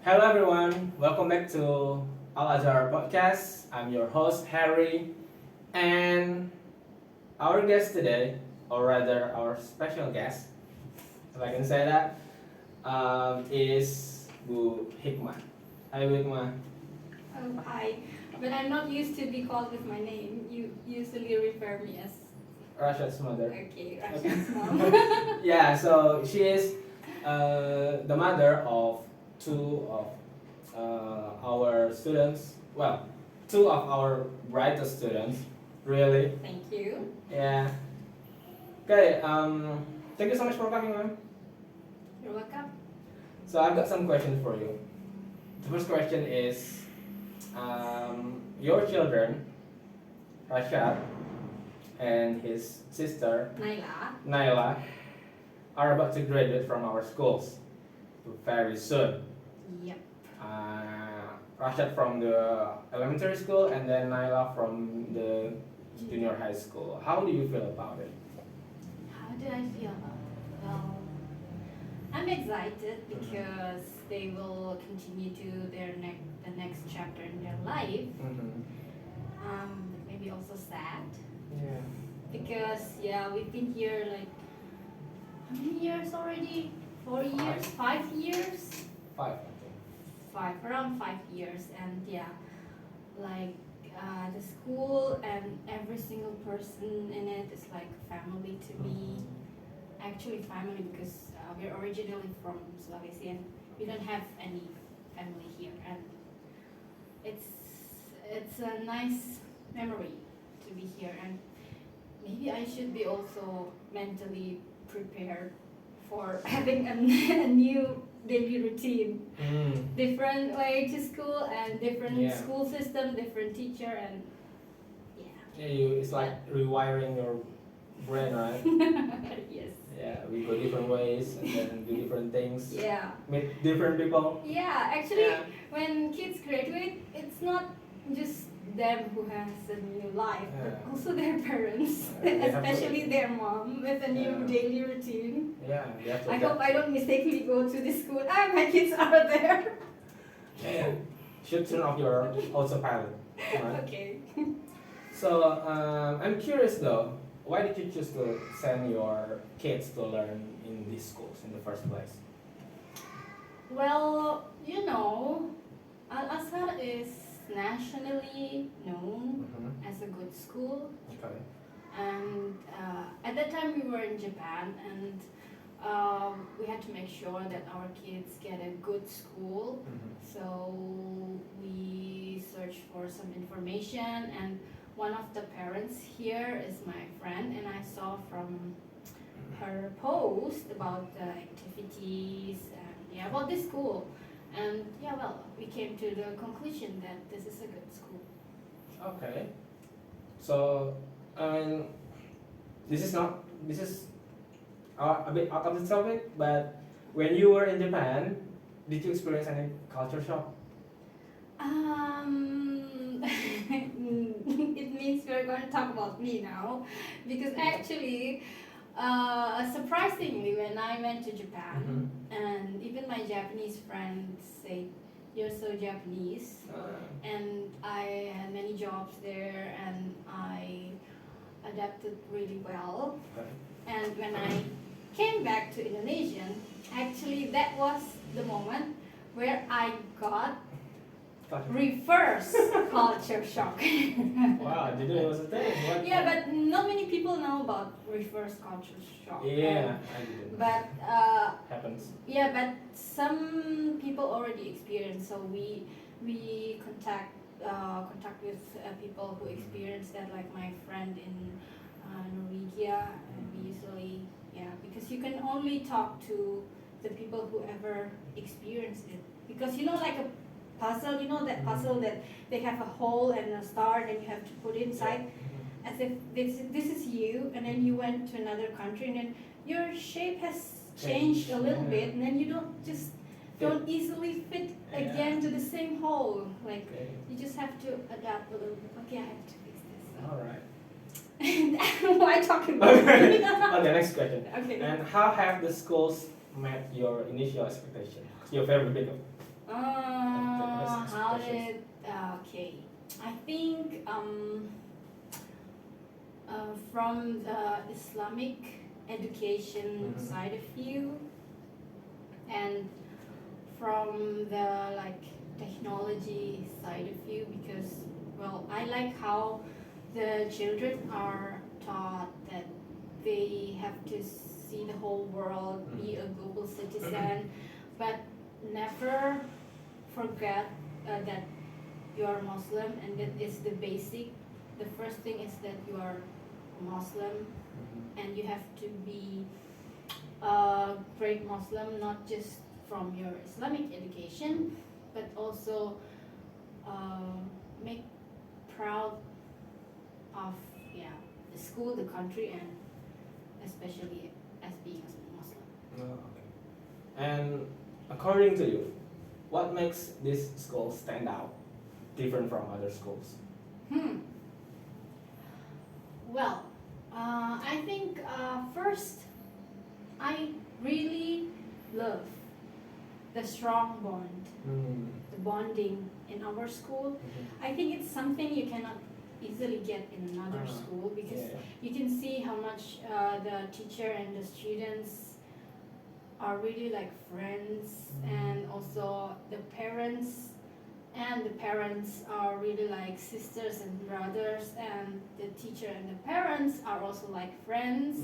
Hello everyone, welcome back to Al Azhar Podcast. I'm your host Harry, and our guest today, or rather our special guest, if I can say that, is Bu Hikmah. Hi Bu Hikmah. Hi, but I'm not used to be called with my name. You usually refer me as Rashad's mother. okay, Rashad's mom. Yeah, so she is the mother of two of our students. Well, two of our brightest students, really. Thank you. Yeah. Okay. Thank you so much for coming, ma'am. You're welcome. So I've got some questions for you. The first question is, your children, Rashad and his sister Nayla. Nayla, are about to graduate from our schools very soon. Yep. Rashad from the elementary school and then Nayla from the junior high school. How do you feel about it? How do I feel about it? Well, I'm excited because they will continue to the next chapter in their life. Maybe also sad Yeah. because we've been here like how many years already? 4 years? 5 years? Five, I think. Around 5 years, and like the school and every single person in it is like family to me. Actually, family because we're originally from Sulawesi and we don't have any family here, and it's a nice memory to be here, and maybe I should be also mentally prepared for having a new daily routine. Different way to school and different Yeah. school system, different teacher, and Yeah, it's like rewiring your brain, right? yes. Yeah, we go different ways and then do different things, Yeah. meet different people. Yeah, actually, Yeah. when kids graduate, it's not just them who has a new life, Yeah. but also their parents, They have to- especially their mom with a new Yeah. daily routine. Yeah, you have to I adapt. hope I don't mistakenly go to this school. My kids are there. Yeah, should turn off your autopilot. Right? Okay. So I'm curious though, why did you choose to send your kids to learn in these schools in the first place? Well, Al Azhar is nationally known as a good school, Okay. and at that time we were in Japan, and we had to make sure that our kids get a good school. So we searched for some information, and one of the parents here is my friend, and I saw from her post about the activities and about this school, and we came to the conclusion that this is a good school. Okay. So, this is a bit out of the topic, but when you were in Japan, did you experience any culture shock? It means we're going to talk about me now, because actually, surprisingly, when I went to Japan, and even my Japanese friends say, "You're so Japanese," and I had many jobs there, and I adapted really well. Okay. And when I came back to Indonesian, actually that was the moment where I got reverse culture shock. Wow, I didn't know it was a thing. What? Yeah, but not many people know about reverse culture shock. Yeah, I didn't. But Happens. but some people already experience. So we contact with people who experience that, like my friend in Norwegia, and we usually because you can only talk to the people who ever experienced it, because like a puzzle, that puzzle that they have a hole and a star and you have to put inside, as if this is you, and then you went to another country and then your shape has changed a little bit, and then you don't easily fit again to the same hole. Like you just have to adapt a little bit. Okay, I have to fix this. All right. Why talking about Okay. me? Okay, next question. Okay. And how have the schools met your initial expectation? Your very big. about questions. it, okay. I think from the Islamic education Mhm. side of view and from the like technology side of view, because well, I like how the children are taught that they have to see the whole world, be a global citizen, but never forget that you are Muslim, and that is the basic. The first thing is that you are Muslim, and you have to be a great Muslim, not just from your Islamic education, but also make proud of the school, the country, and especially as being a Muslim. Oh, okay. And according to you, what makes this school stand out, different from other schools? Well, I think first I really love the strong bond, the bonding in our school. I think it's something you cannot easily get in another school, because you can see how much the teacher and the students are really like friends, and also the parents are really like sisters and brothers, and the teacher and the parents are also like friends.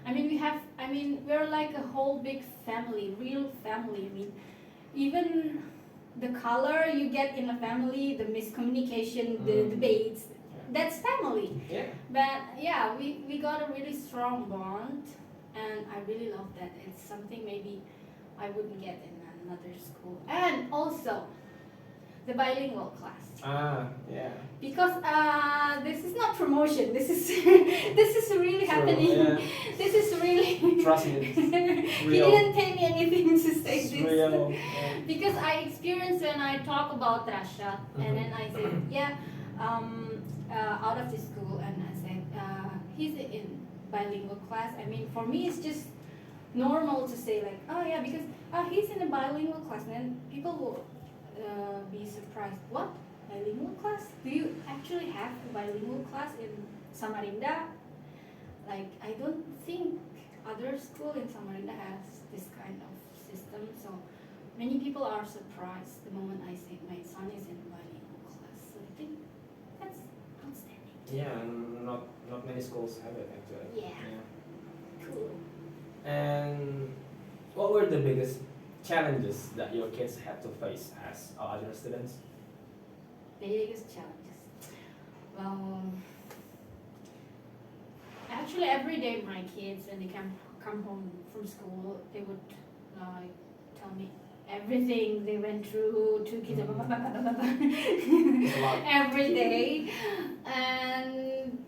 I mean we're like a whole big family, real family. I mean, even the color you get in a family, the miscommunication, the debates, that's family. Yeah. But yeah, we got a really strong bond, and I really love that. It's something maybe I wouldn't get in another school. And also the bilingual class. Yeah. Because this is not promotion. This is this is really True, happening. yeah. This is really. Trust me, it's He real. didn't pay me anything to say It's this. real. Yeah. Because I experienced when I talk about Rashad, and then I said, out of the school, and I said, he's in bilingual class. I mean, for me, it's just normal to say like, oh yeah, because he's in a bilingual class, and then people will be surprised. What? Bilingual class? Do you actually have a bilingual class in Samarinda? Like, I don't think other school in Samarinda has this kind of system. So many people are surprised the moment I say my son is in bilingual class. So I think that's outstanding. Yeah, and not many schools have it actually. Yeah. Cool. And what were the biggest challenges that your kids had to face as other students? Biggest challenges. Well, actually every day my kids, when they come home from school, they would like tell me everything they went through, two kids, It's a lot. every day, and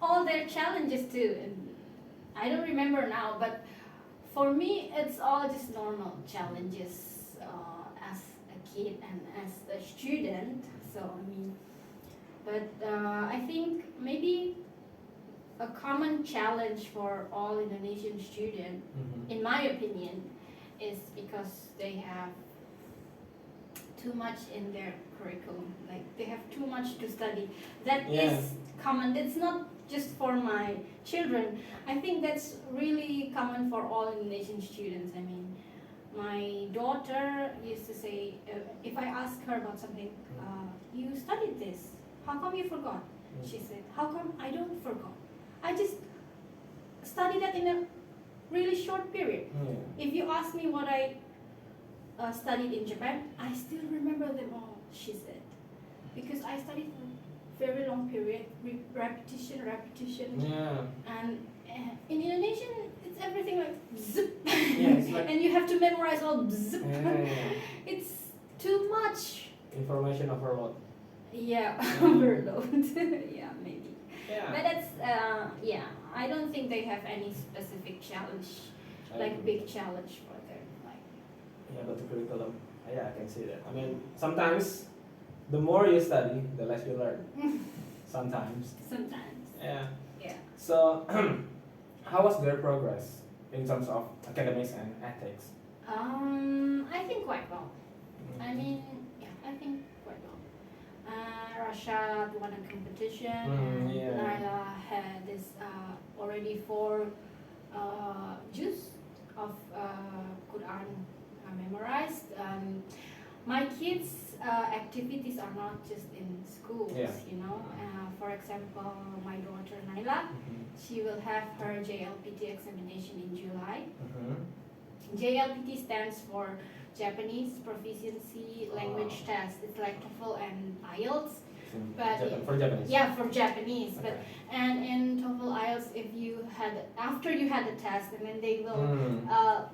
all their challenges too. And I don't remember now, but for me it's all just normal challenges as a kid and as a student. So I mean, but I think maybe a common challenge for all Indonesian students, in my opinion, is because they have too much in their curriculum. Like, they have too much to study. That is common. That's not just for my children. I think that's really common for all Indonesian students. I mean, my daughter used to say, if I ask her about something, you studied this, how come you forgot? She said, how come I don't forgot? I just studied that in a really short period. If you ask me what I studied in Japan, I still remember them all, she said. Because I studied for a very long period, repetition. Yeah. And in Indonesian, it's everything like zip. Yeah, it's like and you have to memorize all zip. yeah. It's too much. Information overload. Yeah, overload. Yeah, maybe. Yeah. But that's, I don't think they have any specific challenge, like big challenge for their life. Yeah, but the curriculum. Yeah, I can see that. I mean, sometimes the more you study, the less you learn. Sometimes. Yeah. Yeah. So, how was their progress in terms of academics and ethics? I think quite well. I mean, I think quite well. Rashad won a competition, and yeah. Nayla had this already 4 juz of Quran memorized. My kids' activities are not just in schools, Yeah. you know. For example, my daughter Nayla, she will have her JLPT examination in July. JLPT stands for Japanese Proficiency Language Test. It's like TOEFL and IELTS. But For Japanese. Yeah, for Japanese. Okay. But and in TOEFL IELTS, if you had after you had the test, and then they will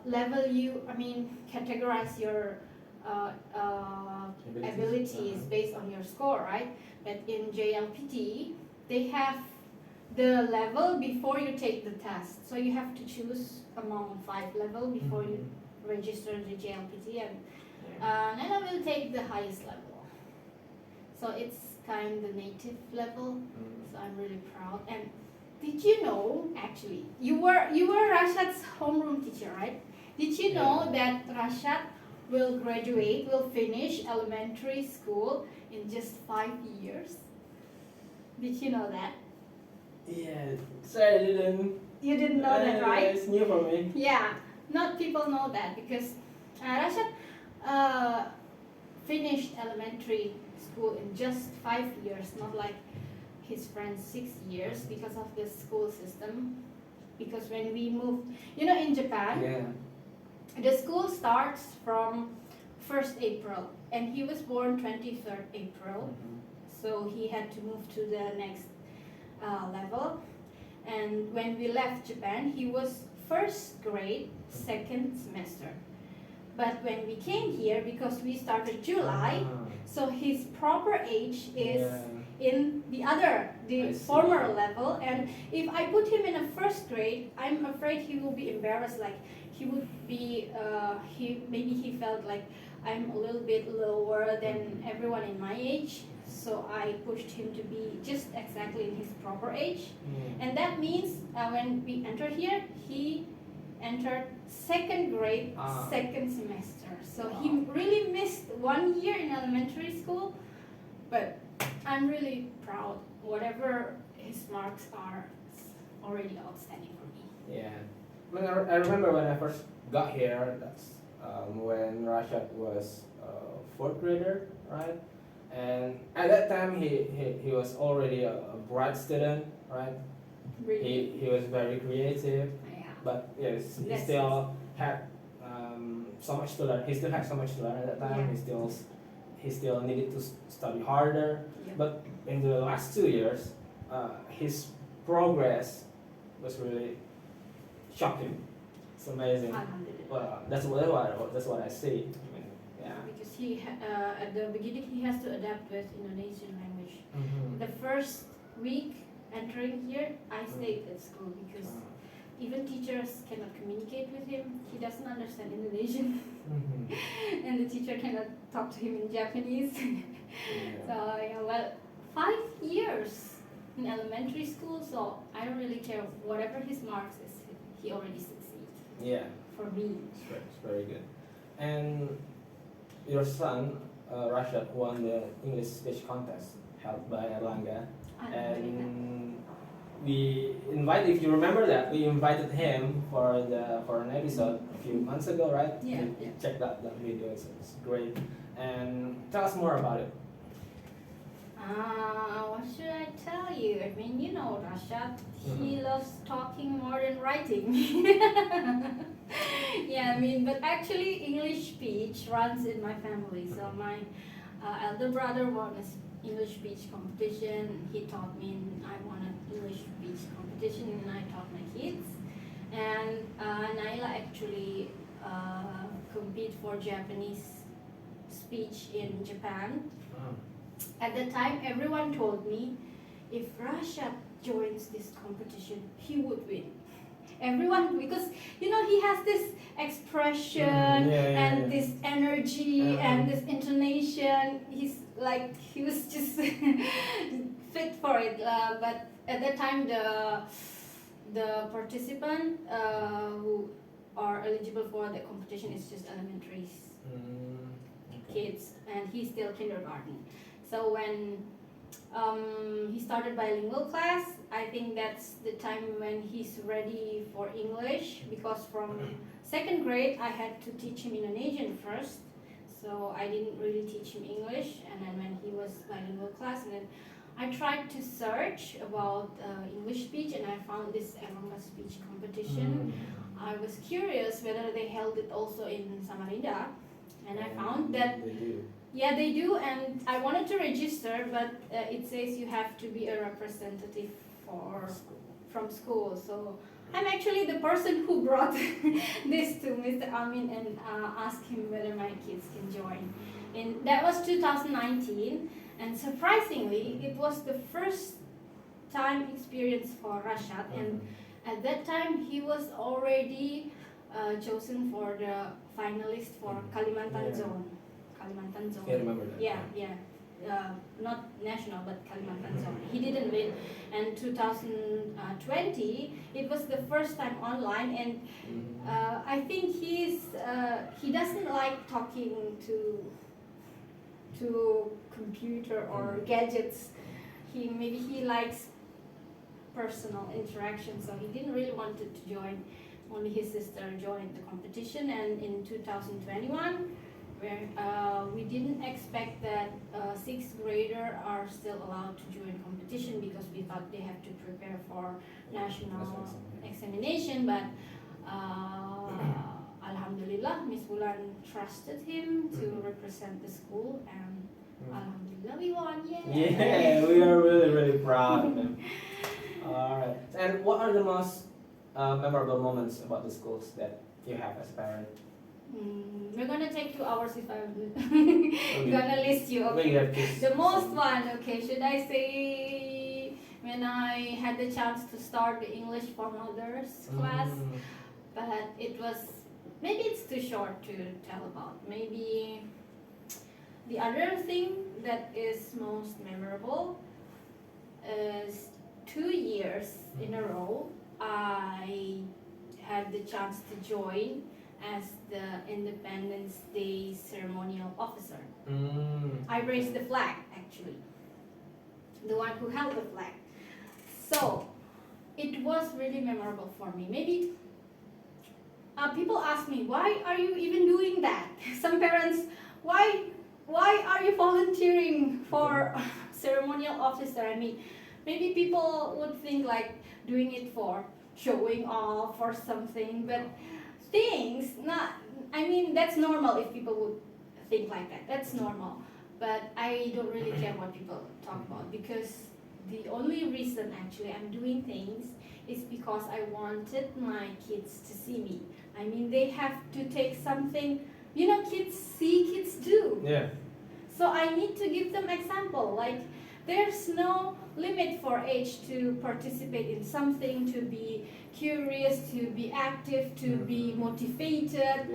level you. I mean, categorize your abilities based on your score, right? But in JLPT, they have the level before you take the test. So you have to choose among 5 levels before you register the JLPT, and Nana will take the highest level. So it's kind of native level. So I'm really proud. And did you know, actually, you were Rashad's homeroom teacher, right? Did you know that Rashad will finish elementary school in just 5 years? Did you know that? Yeah, sorry, I didn't. You didn't know that, right? It's new for me. Yeah, not people know that because Rashad finished elementary school in just 5 years, not like his friends 6 years because of the school system. Because when we moved, you know, in Japan, the school starts from 1st April, and he was born 23rd April, so he had to move to the next level. And when we left Japan, he was 1st grade, 2nd semester. But when we came here, because we started July, so his proper age is in the former level. And if I put him in a 1st grade, I'm afraid he will be embarrassed. Like he would be, maybe he felt like I'm a little bit lower than everyone in my age. So I pushed him to be just exactly in his proper age. And that means when we entered here, he entered 2nd grade, 2nd semester. So he really missed 1 year in elementary school, but I'm really proud. Whatever his marks are, it's already outstanding for me. Yeah, I remember when I first got here. That's when Rashad was 4th grader, right? And at that time, he was already a bright student, right? Really? He was very creative, but yes, he still had so much to learn. He still had so much to learn at that time. He still needed to study harder. But in the last 2 years, his progress was really shocking. It's amazing. Well, that's what I see. Because he at the beginning he has to adapt with Indonesian language. The first week entering here, I stayed at school because even teachers cannot communicate with him. He doesn't understand Indonesian, and the teacher cannot talk to him in Japanese. So well, 5 years in elementary school, so I don't really care whatever his marks is. He already succeeded. Yeah. For me. It's very good. And your son, Rashad, won the English speech contest held by Erlangga. And we invited, if you remember that, we invited him for an episode a few months ago, right? Yeah. Check that video, it's great. And tell us more about it. What should I tell you? I mean, you know Rashad, he loves talking more than writing. Yeah, I mean, but actually English speech runs in my family. So my elder brother won an English speech competition. He taught me, and I won an English speech competition, and I taught my kids. And Nayla actually compete for Japanese speech in Japan. At the time, everyone told me if Rashad joins this competition, he would win. Everyone, because you know he has this expression and this energy and this intonation. He's like he was just fit for it. But at that time, the participant who are eligible for the competition is just elementary kids, and he's still kindergarten. So when he started bilingual class, I think that's the time when he's ready for English, because from second grade I had to teach him Indonesian first, so I didn't really teach him English. And then when he was bilingual class, and then I tried to search about English speech, and I found this Erongga speech competition. I was curious whether they held it also in Samarinda, and I found that They do. yeah, they do, and I wanted to register, but it says you have to be a representative from school. So I'm actually the person who brought this to Mr. Amin and asked him whether my kids can join. And that was 2019, and surprisingly, it was the first time experience for Rashad, and at that time he was already chosen for the finalist for Kalimantan Zone. Kalimantan Zone. I remember that. Yeah. Not national, but Kalimantan Zone. He didn't win. And 2020, it was the first time online, and I think he doesn't like talking to computer or gadgets. Maybe he likes personal interaction, so he didn't really want to join. Only his sister joined the competition, and in 2021, where we didn't expect that sixth grader are still allowed to join competition, because we thought they have to prepare for national examination. But Alhamdulillah, Miss Bulan trusted him to represent the school, and Alhamdulillah we won. Yeah, we are really, really proud of them. Alright, and what are the most memorable moments about the schools that you have as a parent? We're gonna take 2 hours if I'm gonna list you. Okay. The most one, okay, should I say when I had the chance to start the English for mothers class? But it was, maybe it's too short to tell about. Maybe the other thing that is most memorable is 2 years in a row I had the chance to join as the Independence Day ceremonial officer. I raised the flag, actually, the one who held the flag. So it was really memorable for me. Maybe people ask me, why are you even doing that? Some parents, why are you volunteering for ceremonial officer? I mean, maybe people would think like doing it for showing off or something, but that's normal if people would think like that. That's normal. But I don't really care what people talk about, because the only reason actually I'm doing things is because I wanted my kids to see me. I mean, they have to take something, kids see, kids do. Yeah. So I need to give them example. Like, there's no limit for age to participate in something, to be curious, to be active, to be motivated.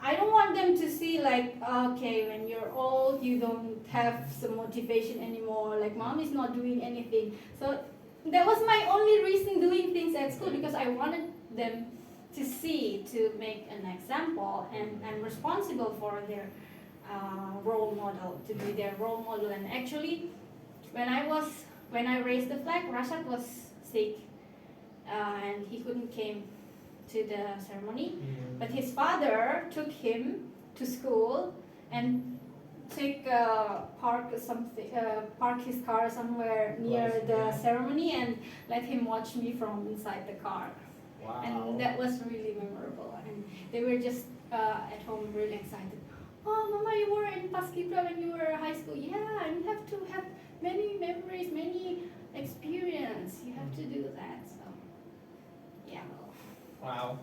I don't want them to see like, okay, when you're old, you don't have some motivation anymore, like mom is not doing anything. So that was my only reason doing things at school, because I wanted them to see, to make an example, and I'm responsible for their role model, to be their role model. And actually, when I raised the flag, Rashad was sick, and he couldn't came to the ceremony. But his father took him to school and park his car somewhere near the ceremony, and let him watch me from inside the car. Wow. And that was really memorable. And they were just at home really excited. Oh, Mama, you were in Paskibra when you were high school. Yeah, you have to have many memories, many experience. You have to do that. So, yeah. Wow.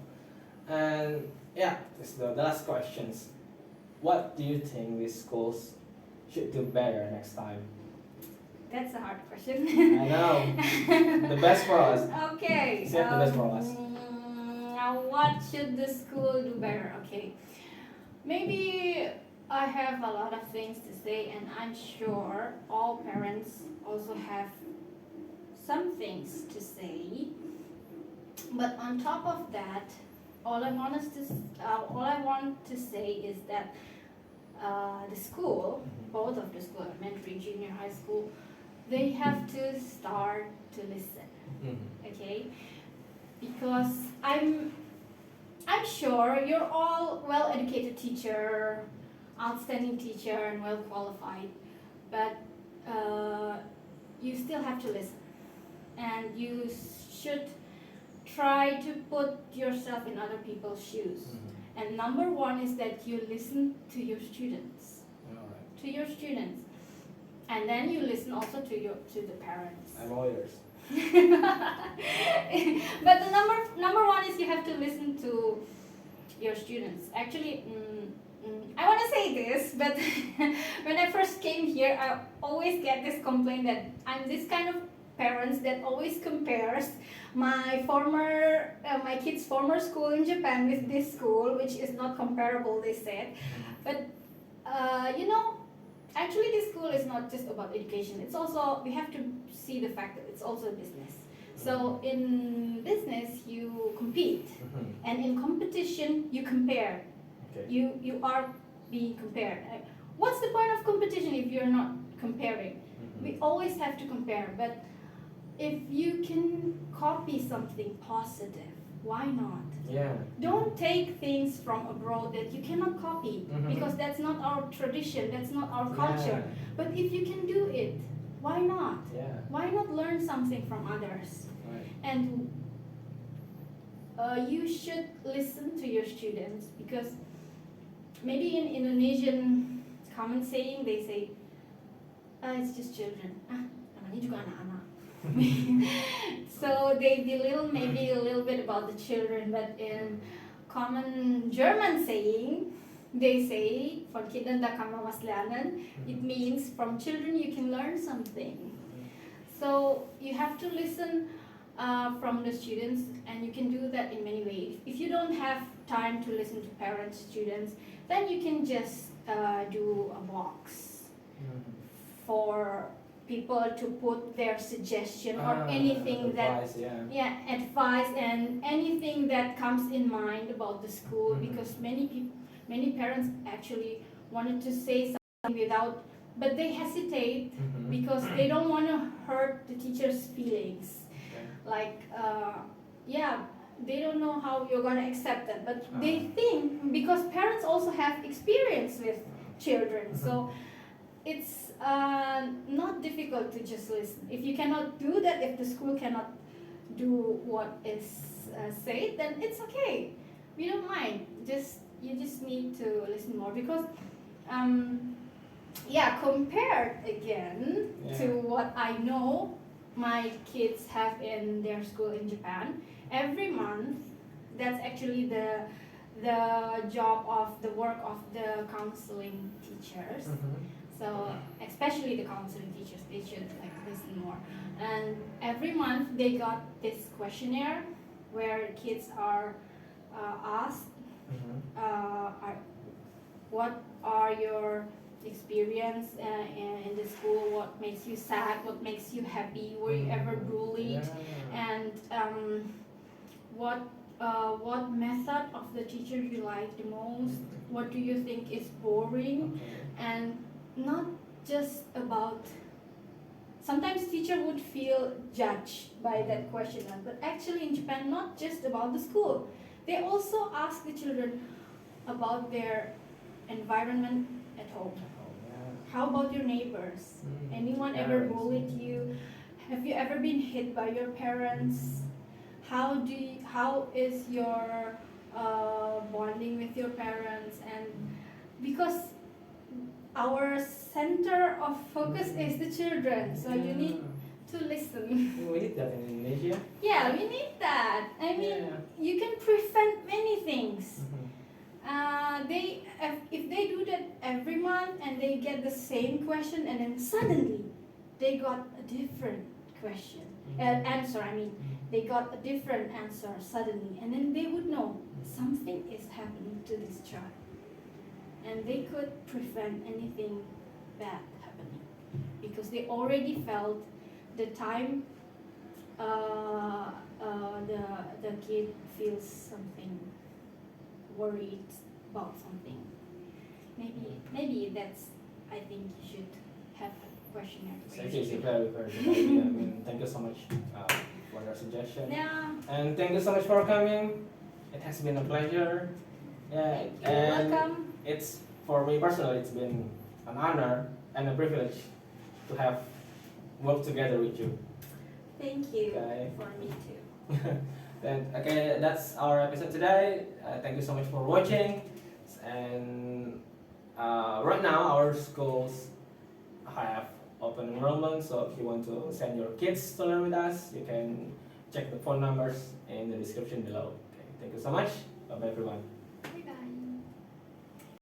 And yeah, this is the last questions. What do you think these schools should do better next time? That's a hard question. I know. The best for us. Okay. Save the best for us. What should the school do better? Okay. Maybe I have a lot of things to say, and I'm sure all parents also have some things to say. But on top of that, all I want to say is that the school, both of the school, elementary, junior high school, they have to start to listen. Okay, because I'm sure you're all well-educated teacher, outstanding teacher, and well qualified, but you still have to listen, and you should try to put yourself in other people's shoes. And number one is that you listen to your students, and then you listen also to the parents. I'm lawyers. But the number one is you have to listen to your students. Actually, I want to say this, but when I first came here, I always get this complaint that I'm this kind of parents that always compares my kids' former school in Japan with this school, which is not comparable, they said. But actually this school is not just about education. It's also, we have to see the fact that it's also a business. So in business you compete, and in competition you compare. Okay. You are being compared. What's the point of competition if you're not comparing? We always have to compare, but if you can copy something positive, why not? Yeah. Don't take things from abroad that you cannot copy, because that's not our tradition, that's not our culture. But if you can do it, why not? Yeah. Why not learn something from others? Right. And you should listen to your students, because maybe in Indonesian common saying they say, it's just children. Namanya juga anak-anak. So they belittle maybe a little bit about the children, but in common German saying, they say, von Kindern da kann man was lernen. It means from children you can learn something. So you have to listen from the students, and you can do that in many ways. If you don't have time to listen to parents, students, then you can just do a box for people to put their suggestion or anything advice, advice and anything that comes in mind about the school, because many parents actually wanted to say something but they hesitate because they don't want to hurt the teacher's feelings. Like they don't know how you're gonna accept that, but they think, because parents also have experience with children, so it's not difficult to just listen. If you cannot do that, if the school cannot do what is said, then it's okay. We don't mind. You just need to listen more, because compared again to what I know my kids have in their school in Japan, every month, that's actually the work of the counseling teachers. So especially the counseling teachers, they should listen more. And every month they got this questionnaire where kids are asked, what are your experience in the school? What makes you sad? What makes you happy? Were you ever bullied? And what method of the teacher you like the most? What do you think is boring? And not just about, sometimes teacher would feel judged by that question, but actually in Japan, not just about the school. They also ask the children about their environment at home. How about your neighbors? Anyone ever bullied you? Have you ever been hit by your parents? How is your bonding with your parents? And because our center of focus is the children, so you need to listen. We need that in Indonesia. Yeah, we need that. I mean, you can prevent many things. If they do that every month and they get the same question, and then suddenly they got a different question answer. I mean, they got a different answer suddenly, and then they would know something is happening to this child, and they could prevent anything bad happening, because they already felt the time the kid feels something, worried about something. maybe that's, I think you should have a questionnaire for It's your actually student. very good idea. I mean, thank you so much for your suggestion. Yeah, And thank you so much for coming. It has been a pleasure. Yeah, you're and welcome. it's for me personally, it's been an honor and a privilege to have worked together with you. Thank you. Okay. For me too. Okay, that's our episode today. Thank you so much for watching. And right now, our schools have open enrollment. So if you want to send your kids to learn with us, you can check the phone numbers in the description below. Okay, thank you so much. Bye bye, everyone.